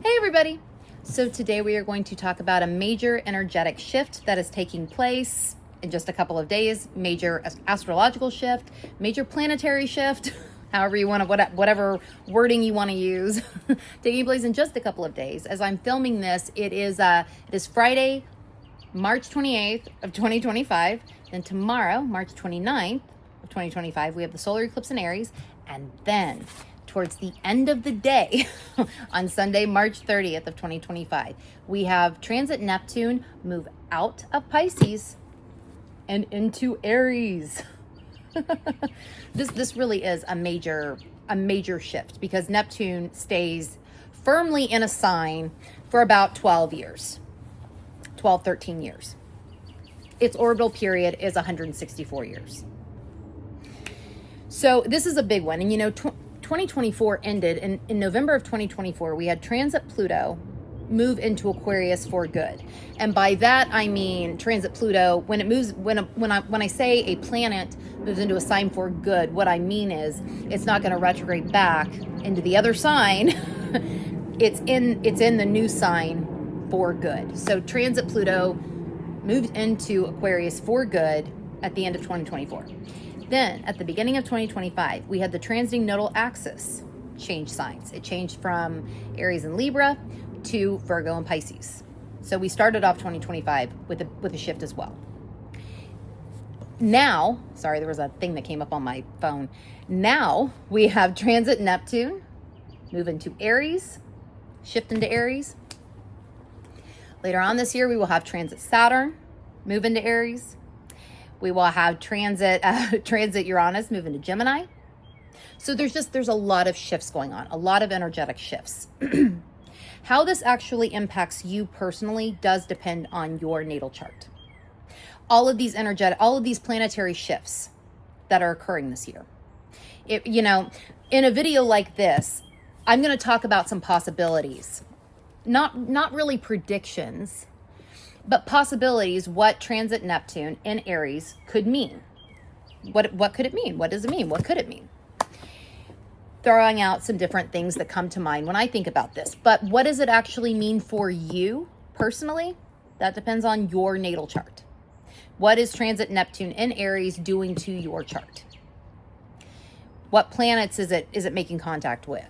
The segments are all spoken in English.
Hey everybody! So today we are going to talk about a major energetic shift that is taking place in just a couple of days. Major astrological shift, major planetary shift, however you want to, whatever wording you want to use, taking place in just a couple of days. As I'm filming this, it is Friday, March 28th of 2025. Then tomorrow, March 29th of 2025, we have the solar eclipse in Aries, and then towards the end of the day, on Sunday, March 30th of 2025, we have transit Neptune move out of Pisces and into Aries. This really is a major shift because Neptune stays firmly in a sign for about 12 years, 13 years. Its orbital period is 164 years. So this is a big one. And 2024 ended in November of 2024. We had transit Pluto move into Aquarius for good, and by that I mean transit Pluto when it moves. When I say a planet moves into a sign for good, what I mean is it's not going to retrograde back into the other sign. it's in the new sign for good. So transit Pluto moved into Aquarius for good at the end of 2024. Then, at the beginning of 2025, we had the transiting nodal axis change signs. It changed from Aries and Libra to Virgo and Pisces. So we started off 2025 with a shift as well. Now, sorry, there was a thing that came up on my phone. Now we have transit Neptune move into Aries, shift into Aries. Later on this year, we will have transit Saturn move into Aries. We will have transit Uranus move into Gemini. So there's a lot of shifts going on, a lot of energetic shifts. How this actually impacts you personally does depend on your natal chart. All of these planetary shifts that are occurring this year. In a video like this, I'm going to talk about some possibilities, not really predictions, but possibilities, what transit Neptune in Aries could mean. What could it mean? What does it mean? What could it mean? Throwing out some different things that come to mind when I think about this. But what does it actually mean for you personally? That depends on your natal chart. What is transit Neptune in Aries doing to your chart? What planets is it making contact with?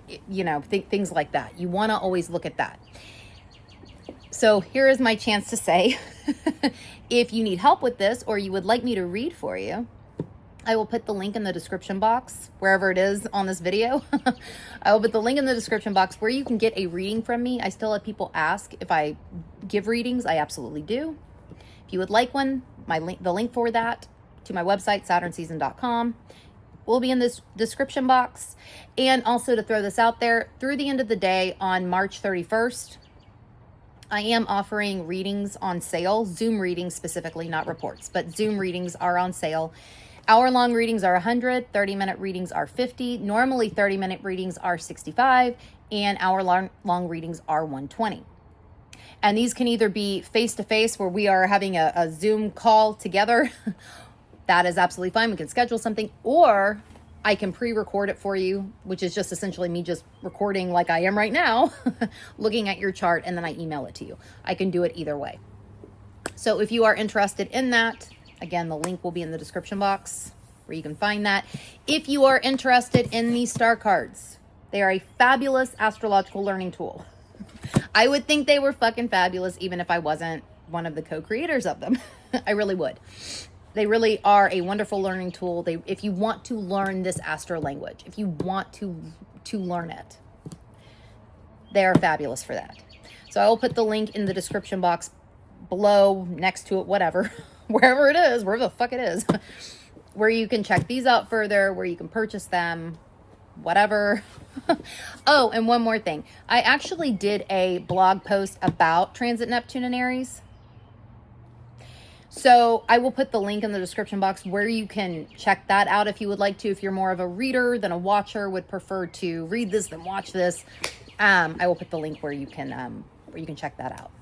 Things like that. You want to always look at that. So here is my chance to say, if you need help with this or you would like me to read for you, I will put the link in the description box, wherever it is on this video. I will put the link in the description box where you can get a reading from me. I still have people ask if I give readings. I absolutely do. If you would like one, the link for that to my website, saturnseason.com, will be in this description box. And also to throw this out there, through the end of the day on March 31st, I am offering readings on sale, Zoom readings specifically, not reports, but Zoom readings are on sale. Hour-long readings are 100, 30-minute readings are 50, normally 30-minute readings are 65, and hour-long readings are 120. And these can either be face-to-face where we are having a Zoom call together. That is absolutely fine. We can schedule something, or I can pre-record it for you, which is just essentially me just recording like I am right now, looking at your chart, and then I email it to you. I can do it either way. So if you are interested in that, again, the link will be in the description box where you can find that. If you are interested in these star cards, they are a fabulous astrological learning tool. I would think they were fucking fabulous even if I wasn't one of the co-creators of them. I really would. They really are a wonderful learning tool. If you want to learn this astro language, if you want to learn it, they are fabulous for that. So I will put the link in the description box below, next to it, whatever, wherever it is, wherever the fuck it is, where you can check these out further, where you can purchase them, whatever. Oh, and one more thing. I actually did a blog post about transit Neptune and Aries. So I will put the link in the description box where you can check that out if you would like to. If you're more of a reader than a watcher, would prefer to read this than watch this, I will put the link where you can check that out.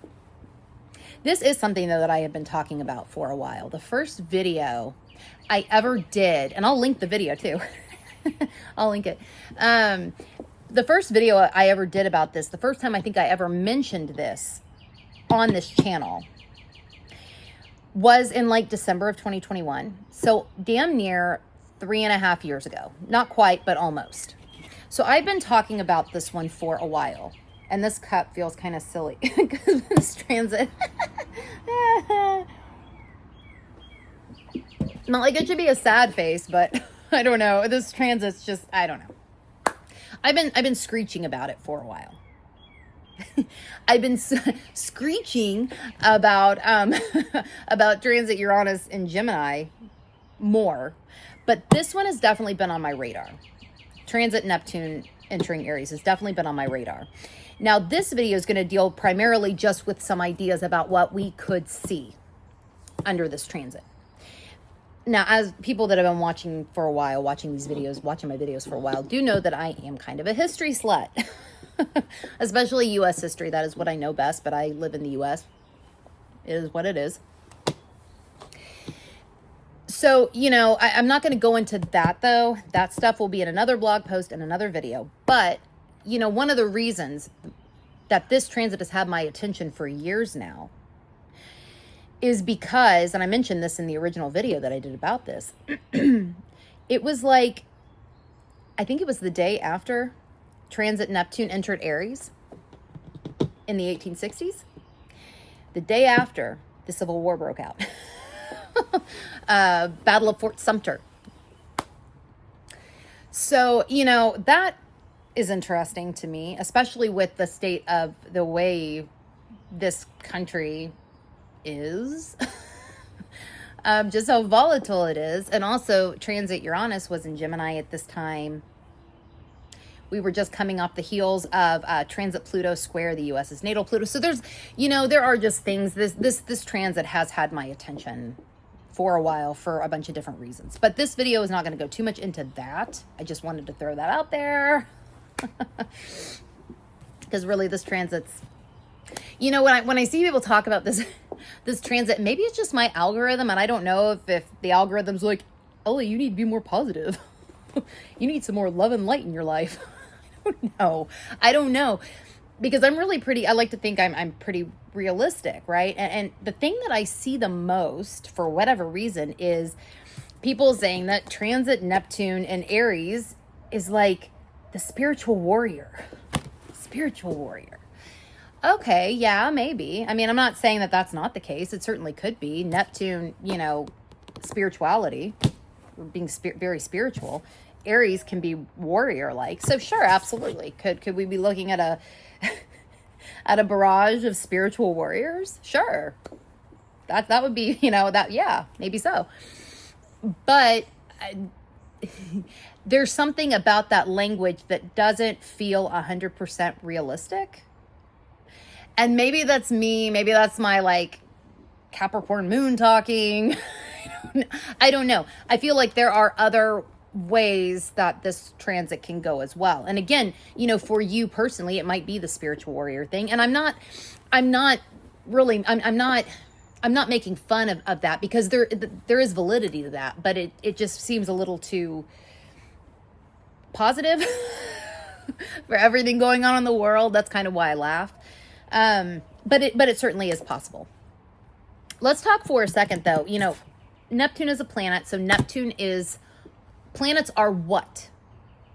This is something though that I have been talking about for a while. The first video I ever did, and I'll link the video too. I'll link it. The first video I ever did about this, the first time I think I ever mentioned this on this channel, was in like December of 2021. So damn near 3.5 years ago. Not quite, but almost. So I've been talking about this one for a while. And this cup feels kind of silly because this transit. Not like it should be a sad face, but I don't know. This transit's just, I don't know. I've been screeching about it for a while. I've been screeching about about transit Uranus and Gemini more, but this one has definitely been on my radar. Transit Neptune entering Aries has definitely been on my radar. Now, this video is going to deal primarily just with some ideas about what we could see under this transit. Now, as people that have been watching for a while, watching my videos for a while, do know that I am kind of a history slut, especially U.S. history. That is what I know best, but I live in the U.S. It is what it is. So, you know, I'm not going to go into that, though. That stuff will be in another blog post and another video. But, you know, one of the reasons that this transit has had my attention for years now is because, and I mentioned this in the original video that I did about this, it was like, I think it was the day after transit Neptune entered Aries in the 1860s. The day after the Civil War broke out. Battle of Fort Sumter. So, you know, that is interesting to me, especially with the state of the way this country is. Just how volatile it is. And also, transit Uranus was in Gemini at this time. We were just coming off the heels of transit Pluto square the U.S.'s natal Pluto. So there's, you know, there are just things. This transit has had my attention for a while for a bunch of different reasons. But this video is not going to go too much into that. I just wanted to throw that out there. Because really this transit's, you know, when I see people talk about this transit, maybe it's just my algorithm, and I don't know if the algorithm's like, Ellie, you need to be more positive. You need some more love and light in your life. I don't know. Because I'm really I like to think I'm pretty realistic, right? And the thing that I see the most, for whatever reason, is people saying that transit Neptune and Aries is like the spiritual warrior. Spiritual warrior. Okay, yeah, maybe. I mean, I'm not saying that that's not the case. It certainly could be. Neptune, you know, spirituality, being very spiritual. Aries can be warrior-like. So sure, absolutely. Could we be looking at a barrage of spiritual warriors? Sure. That would be, you know, that, yeah, maybe so. But there's something about that language that doesn't feel 100% realistic. And maybe that's me. Maybe that's my, like, Capricorn moon talking. I don't know. I feel like there are other ways that this transit can go as well. And again, you know, for you personally, it might be the spiritual warrior thing. And I'm not making fun of that, because there is validity to that, but it just seems a little too positive for everything going on in the world. That's kind of why I laugh. But it certainly is possible. Let's talk for a second though. You know, Neptune is a planet. So planets are what?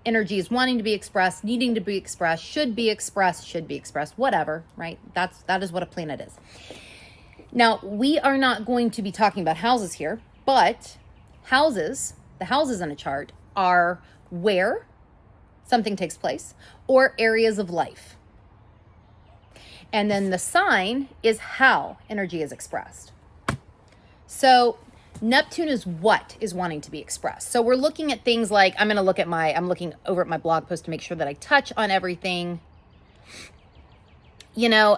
Energy is wanting to be expressed, needing to be expressed, should be expressed, whatever, right? That is what a planet is. Now, we are not going to be talking about houses here, but the houses in a chart are where something takes place or areas of life. And then the sign is how energy is expressed. So Neptune is what is wanting to be expressed. So we're looking at things like, I'm looking over at my blog post to make sure that I touch on everything. You know,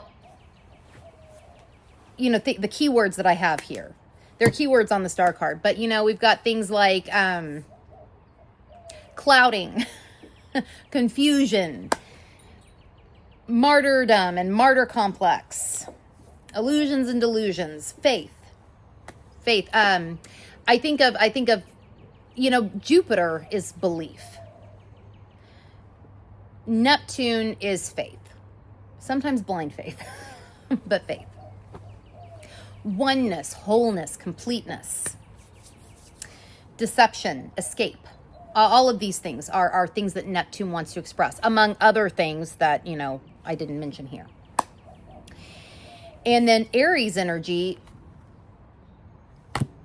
the keywords that I have here. They're keywords on the star card. But, you know, we've got things like clouding, confusion, martyrdom and martyr complex, illusions and delusions, faith. I think of, you know, Jupiter is belief. Neptune is faith. Sometimes blind faith, but faith. Oneness, wholeness, completeness, deception, escape. All of these things are things that Neptune wants to express, among other things that, you know, I didn't mention here. And then Aries energy.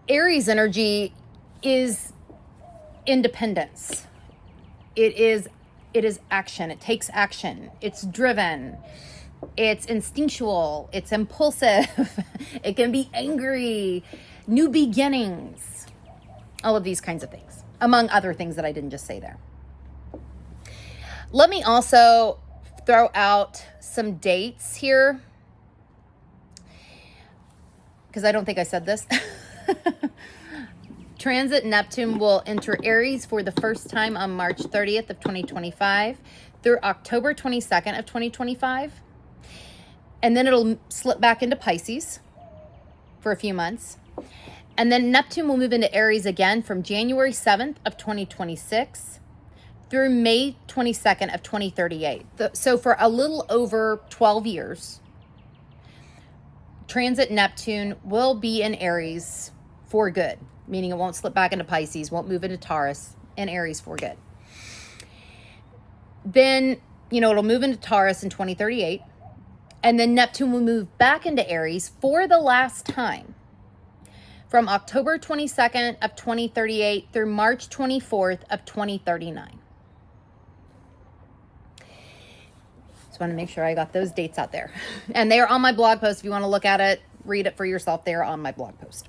Aries energy is independence. It is action. It takes action. It's driven. It's instinctual. It's impulsive. It can be angry. New beginnings. All of these kinds of things, among other things that I didn't just say there. Let me also throw out some dates here, because I don't think I said this. Transit Neptune will enter Aries for the first time on March 30th of 2025 through October 22nd of 2025. And then it'll slip back into Pisces for a few months. And then Neptune will move into Aries again from January 7th of 2026 through May 22nd of 2038. So for a little over 12 years, Transit Neptune will be in Aries for good, meaning it won't slip back into Pisces, won't move into Taurus, and Aries for good. Then, you know, it'll move into Taurus in 2038, and then Neptune will move back into Aries for the last time from October 22nd of 2038 through March 24th of 2039. Just want to make sure I got those dates out there. And they are on my blog post. If you want to look at it, read it for yourself, they are on my blog post.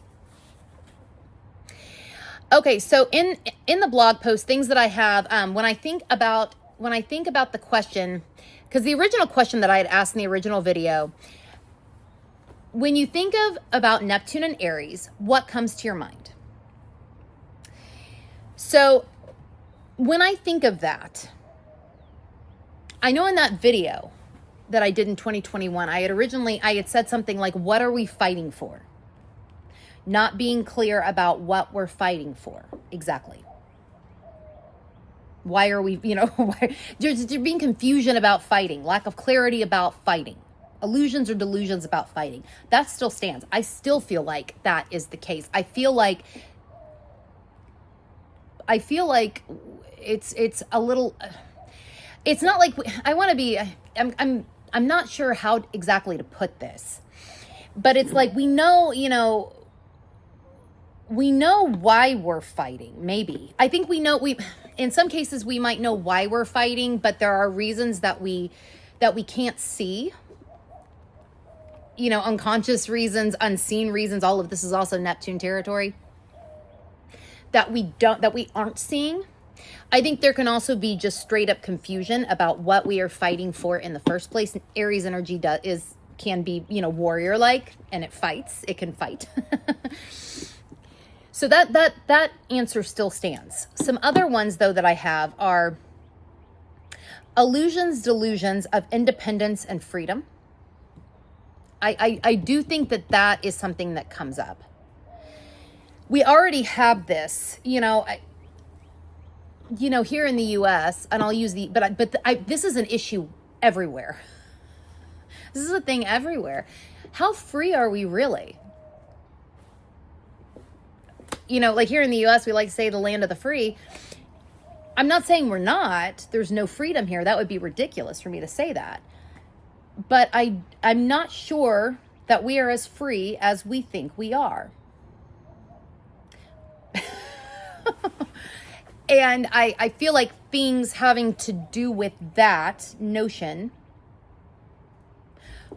Okay, so in the blog post, things that I have, when I think about the question, because the original question that I had asked in the original video, when you think about Neptune and Aries, what comes to your mind? So when I think of that, I know in that video that I did in 2021, I had said something like, what are we fighting for? Not being clear about what we're fighting for exactly. Why are we, there's being confusion about fighting, lack of clarity about fighting, illusions or delusions about fighting. That still stands. I still feel like that is the case. I feel like it's a little, it's not like I want to be, I'm not sure how exactly to put this, but it's like, we know why we're fighting. Maybe. I think in some cases we might know why we're fighting, but there are reasons that we can't see, unconscious reasons, unseen reasons. All of this is also Neptune territory that we aren't seeing. I think there can also be just straight up confusion about what we are fighting for in the first place. Aries energy can be, warrior like, and it can fight. So that answer still stands. Some other ones, though, that I have are illusions, delusions of independence and freedom. I do think that is something that comes up. We already have this, here in the U.S., and I'll use this is an issue everywhere. This is a thing everywhere. How free are we really? Like here in the U.S., we like to say the land of the free. I'm not saying we're not. There's no freedom here. That would be ridiculous for me to say that. But I'm not sure that we are as free as we think we are. And I feel like things having to do with that notion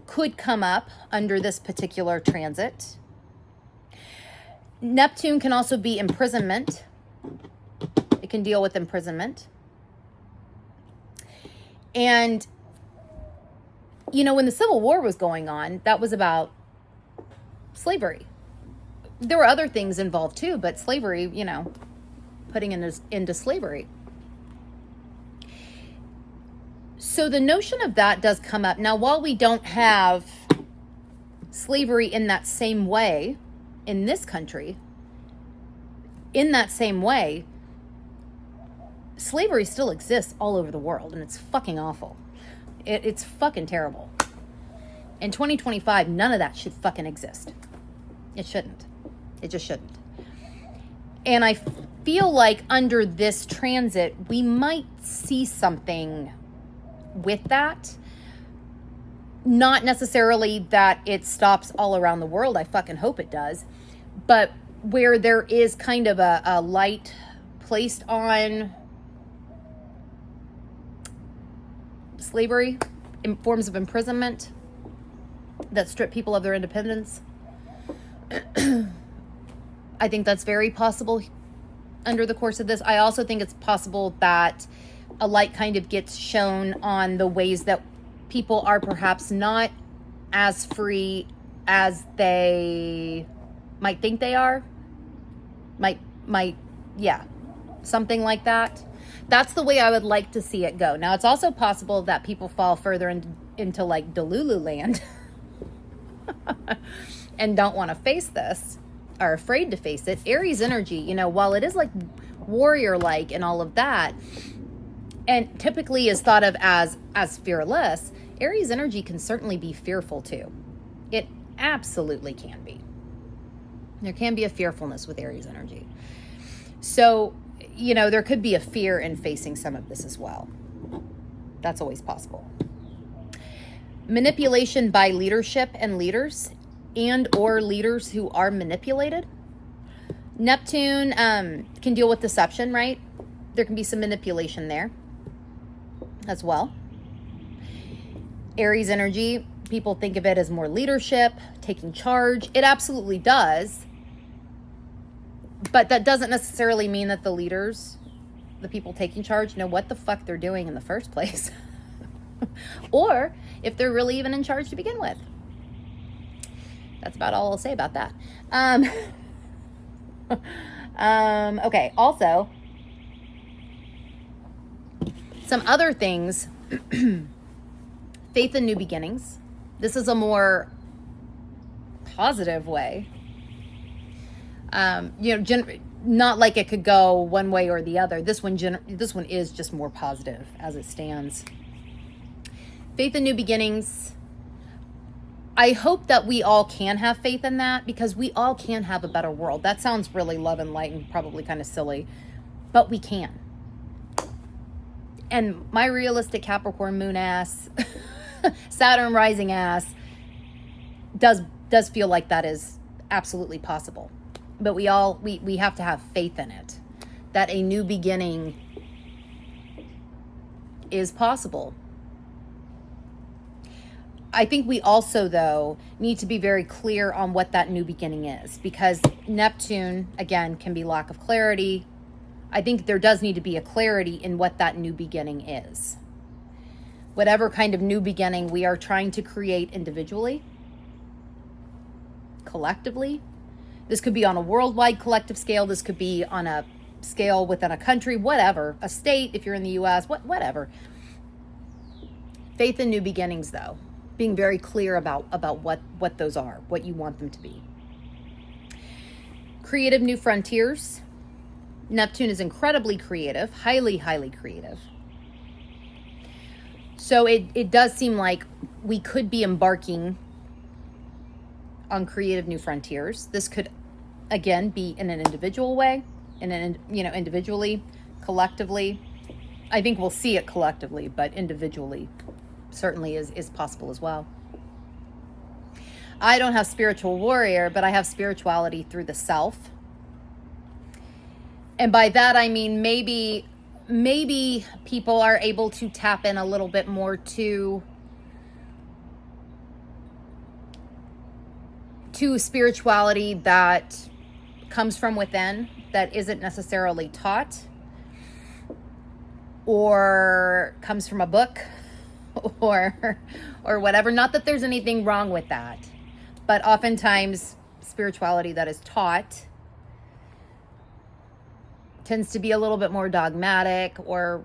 could come up under this particular transit. Neptune can also be imprisonment. It can deal with imprisonment. And, when the Civil War was going on, that was about slavery. There were other things involved too, but slavery, putting into slavery. So the notion of that does come up. Now, while we don't have slavery in that same way, in this country, in that same way, slavery still exists all over the world, and it's fucking awful. It's fucking terrible. In 2025, none of that should fucking exist. It shouldn't. It just shouldn't. And I feel like under this transit, we might see something with that. Not necessarily that it stops all around the world. I fucking hope it does. But where there is kind of a light placed on slavery in forms of imprisonment that strip people of their independence. I think that's very possible under the course of this. I also think it's possible that a light kind of gets shown on the ways that people are perhaps not as free as they might think they are. Yeah, something like that. That's the way I would like to see it go. Now, it's also possible that people fall further into like Delulu land and don't want to face this, are afraid to face it. Aries energy, you know, while it is like warrior-like and all of that, and typically is thought of as fearless, Aries energy can certainly be fearful too. It absolutely can be. There can be a fearfulness with Aries energy. So, you know, there could be a fear in facing some of this as well. That's always possible. Manipulation by leadership and leaders, and or leaders who are manipulated. Neptune can deal with deception, right? There can be some manipulation there as well. Aries energy, people think of it as more leadership, taking charge. It absolutely does. But that doesn't necessarily mean that the leaders, the people taking charge, know what the fuck they're doing in the first place. Or if they're really even in charge to begin with. That's about all I'll say about that. Okay, also, some other things. Faith in new beginnings. This is a more positive way. You know, not like it could go one way or the other. This one is just more positive as it stands. Faith in new beginnings. I hope that we all can have faith in that, because we all can have a better world. That sounds really love and light and probably kind of silly, but we can. And my realistic Capricorn moon ass, Saturn rising ass, does feel like that is absolutely possible. But we have to have faith in it, that a new beginning is possible. I think we also, though, need to be very clear on what that new beginning is, because Neptune, again, can be lack of clarity. I think there does need to be a clarity in what that new beginning is. Whatever kind of new beginning we are trying to create individually, collectively. This could be on a worldwide collective scale. This could be on a scale within a country, whatever. A state, if you're in the U.S., whatever. Faith in new beginnings, though. Being very clear about what those are, what you want them to be. Creative new frontiers. Neptune is incredibly creative, highly, highly creative. So it does seem like we could be embarking on creative new frontiers. This could, again, be in an individual way, individually, collectively. I think we'll see it collectively, but individually certainly is possible as well. I don't have spiritual warrior, but I have spirituality through the self. And by that, I mean, maybe people are able to tap in a little bit more to spirituality that comes from within, that isn't necessarily taught or comes from a book or whatever. Not that there's anything wrong with that, but oftentimes spirituality that is taught tends to be a little bit more dogmatic or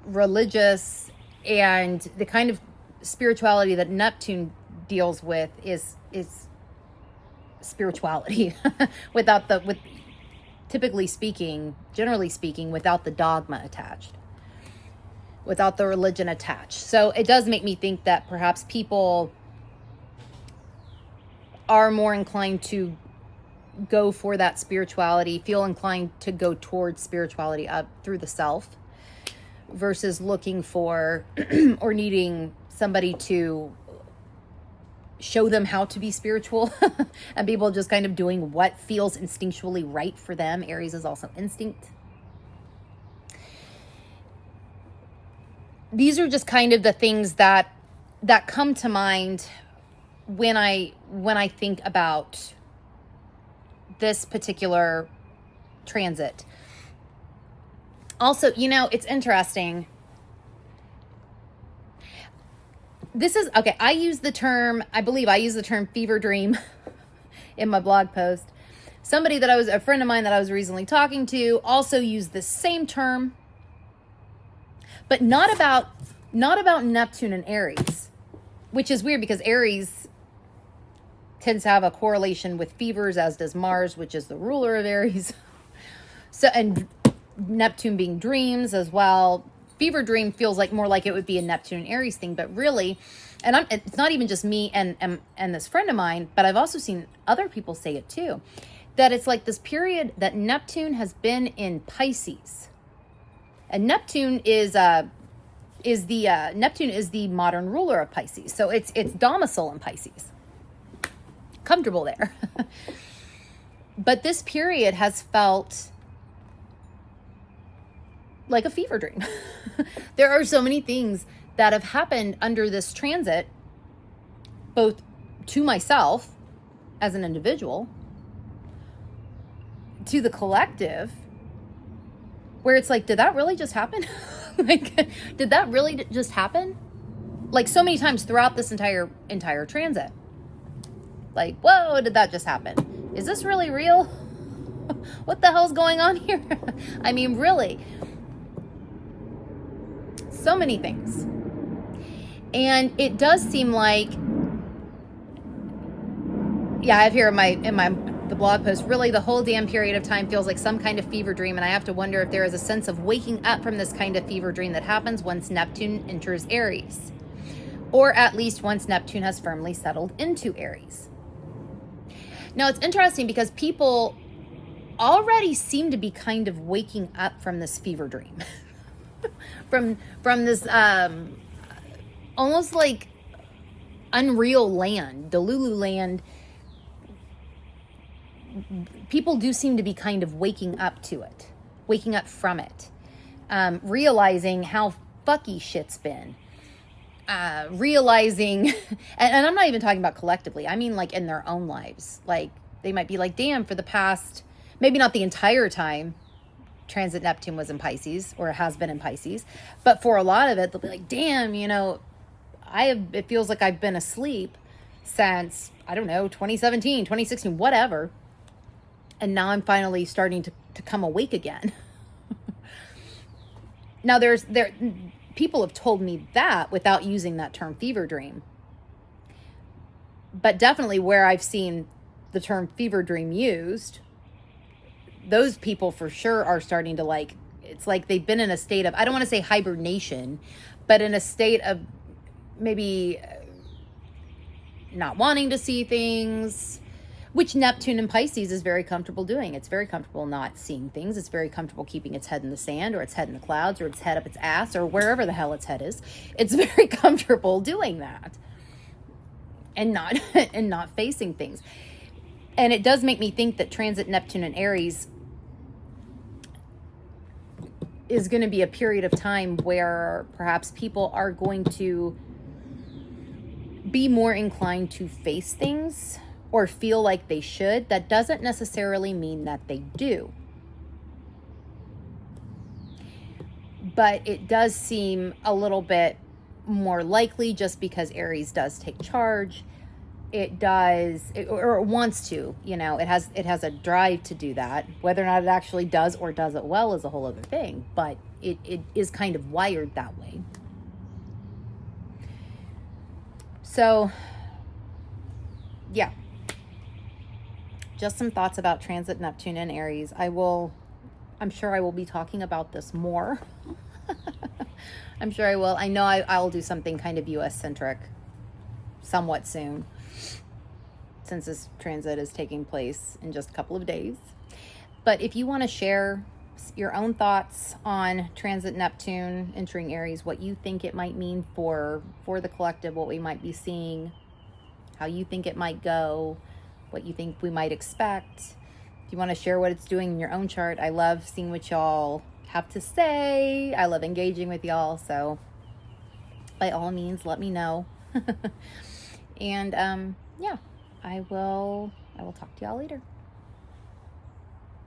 religious, and the kind of spirituality that Neptune deals with is spirituality without typically speaking, generally speaking, without the dogma attached, without the religion attached. So it does make me think that perhaps people are more inclined to go for that spirituality, feel inclined to go towards spirituality up through the self versus looking for or needing somebody to show them how to be spiritual and people just kind of doing what feels instinctually right for them. Aries is also instinct. These are just kind of the things that come to mind when I think about this particular transit. Also, it's interesting. This is, okay, I believe I use the term fever dream in my blog post. A friend of mine that I was recently talking to also used the same term, but not about Neptune and Aries, which is weird because Aries tends to have a correlation with fevers, as does Mars, which is the ruler of Aries. So, and Neptune being dreams as well. Fever dream feels like more like it would be a Neptune and Aries thing, but really, it's not even just me and this friend of mine, but I've also seen other people say it too, that it's like this period that Neptune has been in Pisces, and Neptune is the modern ruler of Pisces, so it's domicile in Pisces, comfortable there. But this period has felt like a fever dream. There are so many things that have happened under this transit, both to myself as an individual, to the collective, where it's like, did that really just happen? Like, did that really just happen? Like, so many times throughout this entire transit. Like, whoa, did that just happen? Is this really real? What the hell's going on here? I mean, really. So many things. And it does seem like, yeah, I have here in the blog post, really the whole damn period of time feels like some kind of fever dream, and I have to wonder if there is a sense of waking up from this kind of fever dream that happens once Neptune enters Aries, or at least once Neptune has firmly settled into Aries. Now, it's interesting because people already seem to be kind of waking up from this fever dream. from this almost like unreal land, Delulu land. People do seem to be kind of waking up to it, waking up from it, realizing how fucky shit's been, realizing, and I'm not even talking about collectively, I mean like in their own lives. Like, they might be like, damn, for the past, maybe not the entire time transit Neptune was in Pisces, or has been in Pisces, but for a lot of it, they'll be like, damn, it feels like I've been asleep since, I don't know, 2017, 2016, whatever. And now I'm finally starting to come awake again. Now, people have told me that without using that term fever dream. But definitely where I've seen the term fever dream used, those people for sure are starting to it's like they've been in a state of, I don't want to say hibernation, but in a state of maybe not wanting to see things, which Neptune and Pisces is very comfortable doing. It's very comfortable not seeing things. It's very comfortable keeping its head in the sand, or its head in the clouds, or its head up its ass, or wherever the hell its head is. It's very comfortable doing that and not facing things. And it does make me think that transit Neptune and Aries is going to be a period of time where perhaps people are going to be more inclined to face things or feel like they should. That doesn't necessarily mean that they do. But it does seem a little bit more likely just because Aries does take charge. It does, or it wants to, it has a drive to do that. Whether or not it actually does or does it well is a whole other thing, but it is kind of wired that way. So, yeah. just some thoughts about transit Neptune and Aries. I'm sure I will be talking about this more. I'm sure I will. I know I'll do something kind of US centric somewhat soon, since this transit is taking place in just a couple of days. But if you want to share your own thoughts on transit Neptune entering Aries, what you think it might mean for the collective, what we might be seeing, how you think it might go, what you think we might expect. If you want to share what it's doing in your own chart, I love seeing what y'all have to say. I love engaging with y'all, so by all means, let me know. And yeah, I will talk to y'all later.